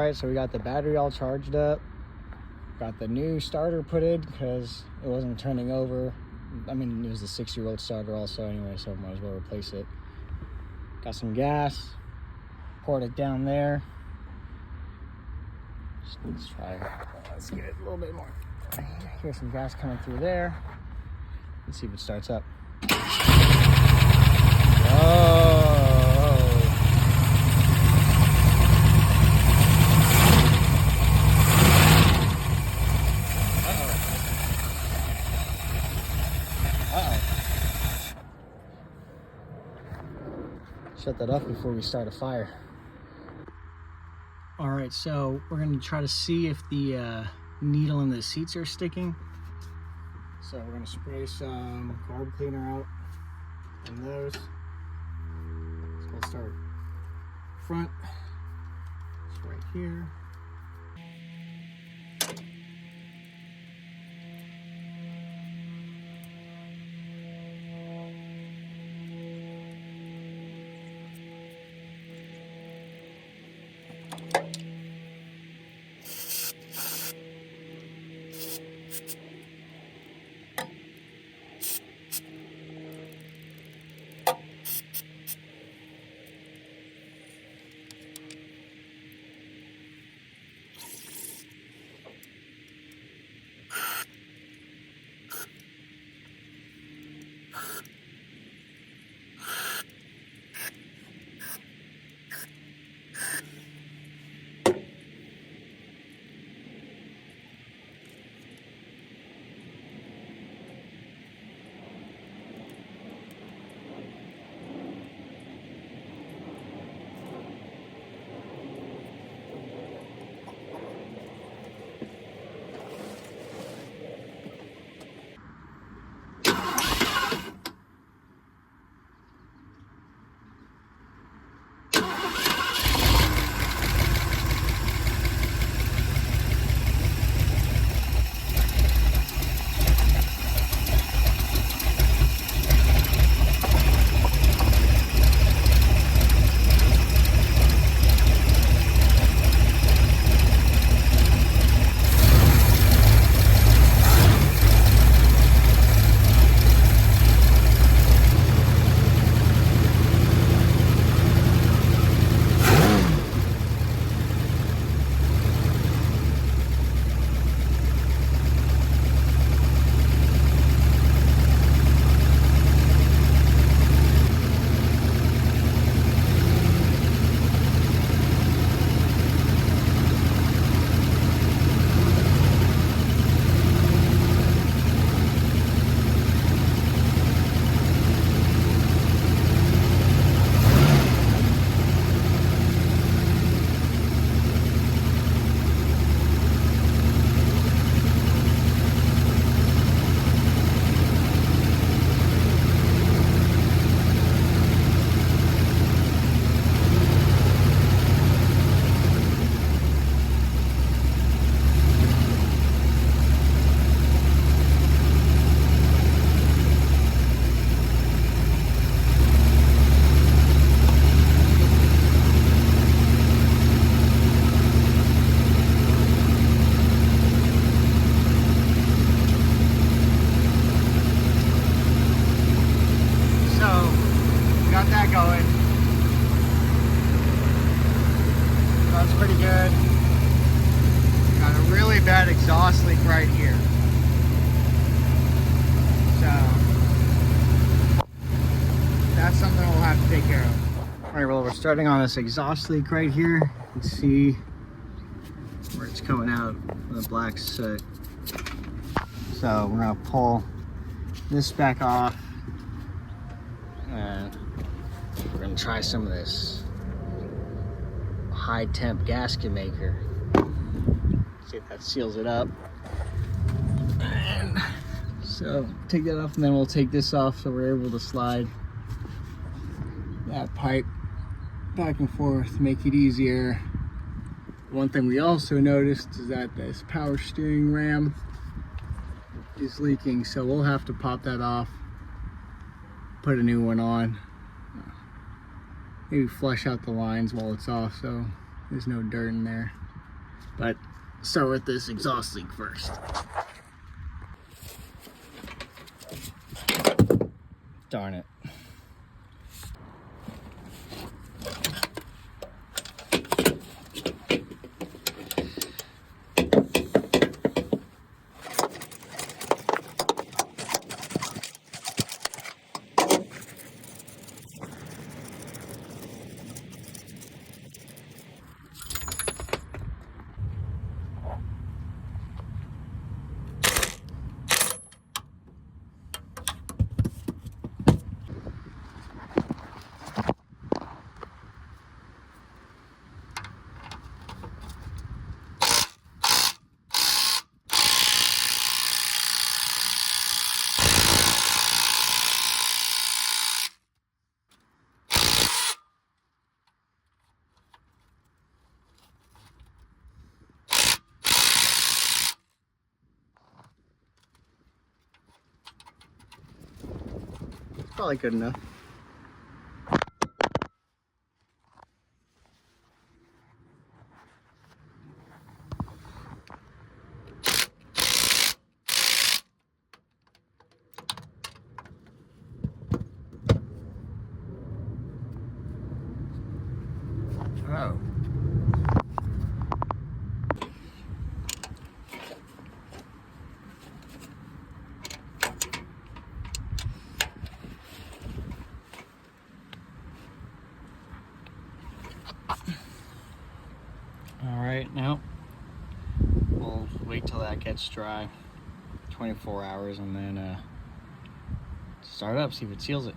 right, so we got the battery all charged up. Got the new starter put in because it wasn't turning over. I mean, it was a 6-year-old starter also anyway, so might as well replace it. Got some gas, poured it down there. Let's try, let's get it a little bit more. Here's some gas coming through there. Let's see if it starts up. Oh. Shut that off before we start a fire. All right, so we're gonna try to see if the needle in the seats are sticking. So we're gonna spray some carb cleaner out in those. So we'll start front. It's right here. Going. That's pretty good. Got a really bad exhaust leak right here. So that's something we'll have to take care of. All right, well, we're starting on this exhaust leak right here. You can see where it's coming out, the black soot. So we're gonna pull this back off and we're gonna try some of this high temp gasket maker. See if that seals it up. And so take that off and then we'll take this off so we're able to slide that pipe back and forth, make it easier. One thing we also noticed is that this power steering ram is leaking, so we'll have to pop that off, put a new one on. Maybe flush out the lines while it's off so there's no dirt in there. But start with this exhaust leak first. Darn it. Probably good enough. Oh. Alright, now we'll wait till that gets dry, 24 hours, and then start it up, see if it seals it.